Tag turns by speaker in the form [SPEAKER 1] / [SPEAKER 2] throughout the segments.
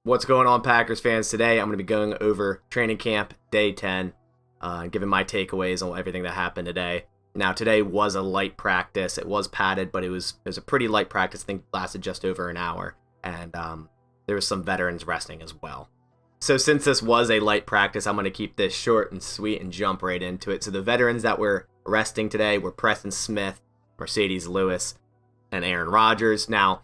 [SPEAKER 1] What's going on, Packers fans? Today I'm going to be going over training camp day 10, giving my takeaways on everything that happened today. Now, today was a light practice. It was padded, but it was a pretty light practice. I think it lasted just over an hour, and there was some veterans resting as well. So since this was a light practice, I'm going to keep this short and sweet and jump right into it. So the veterans that were resting today were Preston Smith, Mercedes Lewis, and Aaron Rodgers. Now,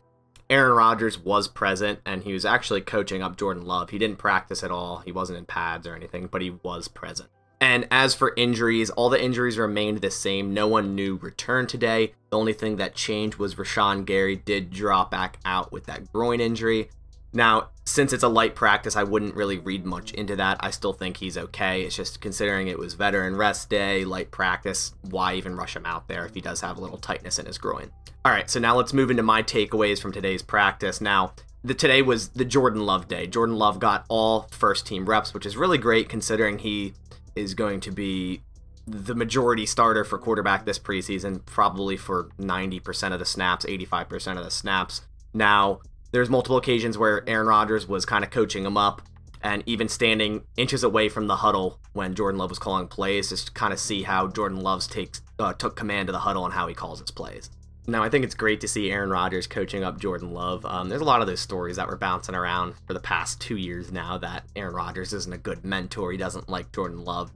[SPEAKER 1] Aaron Rodgers was present, and he was actually coaching up Jordan Love. He didn't practice at all. He wasn't in pads or anything, but he was present. And as for injuries, all the injuries remained the same. No one new returned today. The only thing that changed was Rashawn Gary did drop back out with that groin injury. Now, since it's a light practice, I wouldn't really read much into that. I still think he's okay. It's just considering it was veteran rest day, light practice, why even rush him out there if he does have a little tightness in his groin? All right, so now let's move into my takeaways from today's practice. Now, today was the Jordan Love day. Jordan Love got all first-team reps, which is really great considering he is going to be the majority starter for quarterback this preseason, probably for 90% of the snaps, 85% of the snaps. Now, there's multiple occasions where Aaron Rodgers was kind of coaching him up and even standing inches away from the huddle when Jordan Love was calling plays, just to kind of see how Jordan Love took command of the huddle and how he calls his plays. Now, I think it's great to see Aaron Rodgers coaching up Jordan Love. There's a lot of those stories that were bouncing around for the past 2 years now that Aaron Rodgers isn't a good mentor. He doesn't like Jordan Love.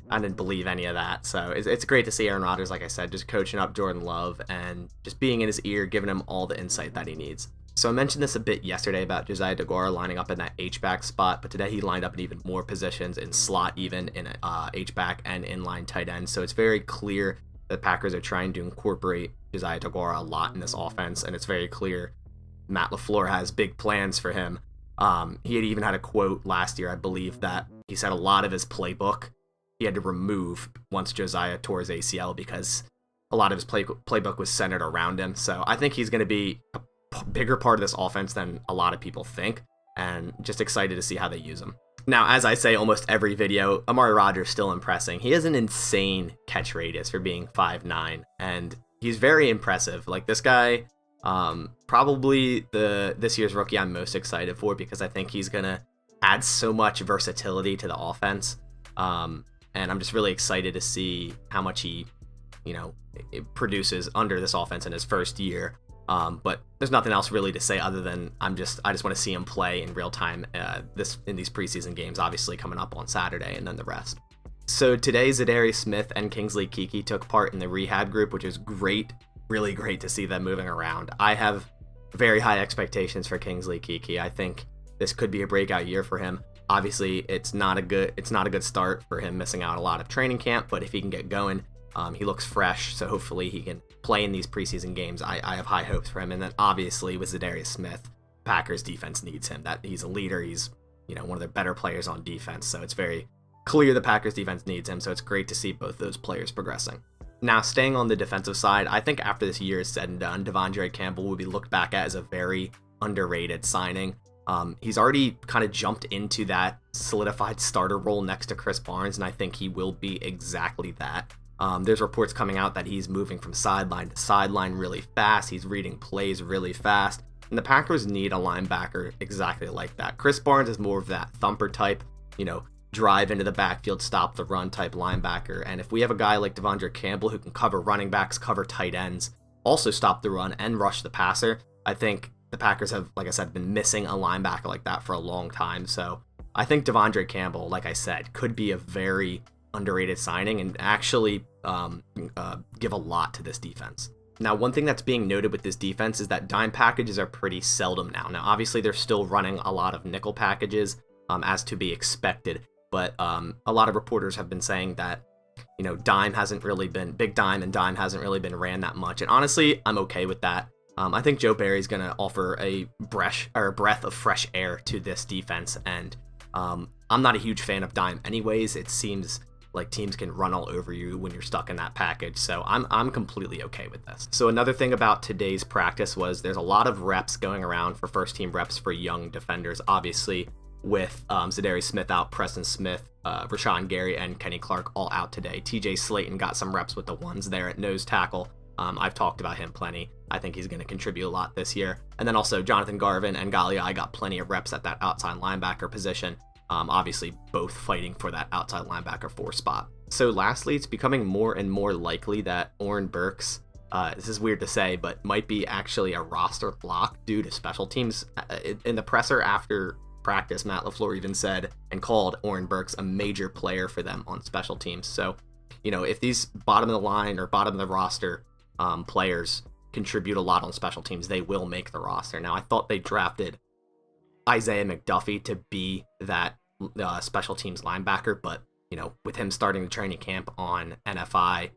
[SPEAKER 1] I didn't believe any of that. So it's great to see Aaron Rodgers, like I said, just coaching up Jordan Love and just being in his ear, giving him all the insight that he needs. So I mentioned this a bit yesterday about Josiah Deguara lining up in that H-back spot, but today he lined up in even more positions, in slot even, in H-back and inline tight end. So it's very clear the Packers are trying to incorporate Josiah Deguara a lot in this offense, and it's very clear Matt LaFleur has big plans for him. He had even had a quote last year, I believe, that he said a lot of his playbook he had to remove once Josiah tore his ACL because a lot of his playbook was centered around him. So I think he's going to be a bigger part of this offense than a lot of people think, and just excited to see how they use him. Now, as I say almost every video, Amari Rodgers still impressing. He has an insane catch radius for being 5'9", and he's very impressive. Like, this guy, probably this year's rookie I'm most excited for because I think he's gonna add so much versatility to the offense. And I'm just really excited to see how much he, it produces under this offense in his first year. But there's nothing else really to say other than I just want to see him play in real time in these preseason games, obviously coming up on Saturday, and then the rest. So today, Za'Darius Smith and Kingsley Keke took part in the rehab group, which is great, really great to see them moving around. I have very high expectations for Kingsley Keke. I think this could be a breakout year for him. Obviously, it's not a good start for him missing out a lot of training camp, but if he can get going, he looks fresh, so hopefully he can play in these preseason games. I have high hopes for him. And then obviously with Za'Darius Smith, Packers defense needs him. That he's a leader. He's one of their better players on defense. So it's very clear the Packers defense needs him. So it's great to see both those players progressing. Now, staying on the defensive side, I think after this year is said and done, Devonte Campbell will be looked back at as a very underrated signing. He's already kind of jumped into that solidified starter role next to Chris Barnes, and I think he will be exactly that. There's reports coming out that he's moving from sideline to sideline really fast. He's reading plays really fast. And the Packers need a linebacker exactly like that. Chris Barnes is more of that thumper type, drive into the backfield, stop the run type linebacker. And if we have a guy like Devonte Campbell who can cover running backs, cover tight ends, also stop the run and rush the passer, I think the Packers have, like I said, been missing a linebacker like that for a long time. So I think Devonte Campbell, like I said, could be a very underrated signing and actually give a lot to this defense. Now, one thing that's being noted with this defense is that dime packages are pretty seldom now. Now, obviously, they're still running a lot of nickel packages as to be expected, but a lot of reporters have been saying that dime hasn't really been big dime and dime hasn't really been ran that much. And honestly, I'm okay with that. I think Joe Barry's going to offer a breath of fresh air to this defense, and I'm not a huge fan of dime anyways. It seems like teams can run all over you when you're stuck in that package, so I'm completely okay with this. So another thing about today's practice was there's a lot of reps going around for first team reps for young defenders, obviously with Za'Darius Smith out, Preston Smith, Rashawn Gary, and Kenny Clark all out today. TJ Slayton got some reps with the ones there at nose tackle. I've talked about him plenty. I think he's going to contribute a lot this year. And then also Jonathan Garvin and Galliai got plenty of reps at that outside linebacker position. Obviously, both fighting for that outside linebacker 4 spot. So lastly, it's becoming more and more likely that Oren Burks, this is weird to say, but might be actually a roster lock due to special teams. In the presser after practice, Matt LaFleur even said and called Oren Burks a major player for them on special teams. So, if these bottom of the line or bottom of the roster players contribute a lot on special teams, they will make the roster. Now, I thought they drafted Isaiah McDuffie to be that special teams linebacker, but with him starting the training camp on NFI,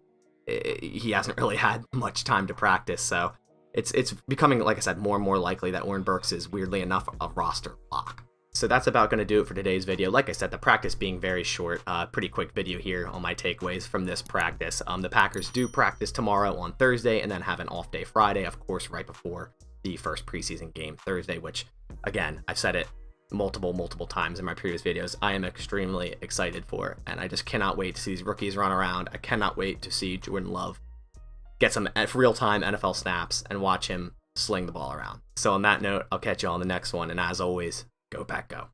[SPEAKER 1] he hasn't really had much time to practice. So it's becoming, like I said, more and more likely that Oren Burks is, weirdly enough, a roster lock. So that's about going to do it for today's video. Like I said, the practice being very short, pretty quick video here on my takeaways from this practice. The Packers do practice tomorrow on Thursday and then have an off day Friday, of course, right before the first preseason game Thursday, which, again, I've said it multiple times in my previous videos, I am extremely excited for, and I just cannot wait to see these rookies run around. I cannot wait to see Jordan Love get some real-time NFL snaps and watch him sling the ball around. So on that note, I'll catch you on the next one, and as always, go Pack Go.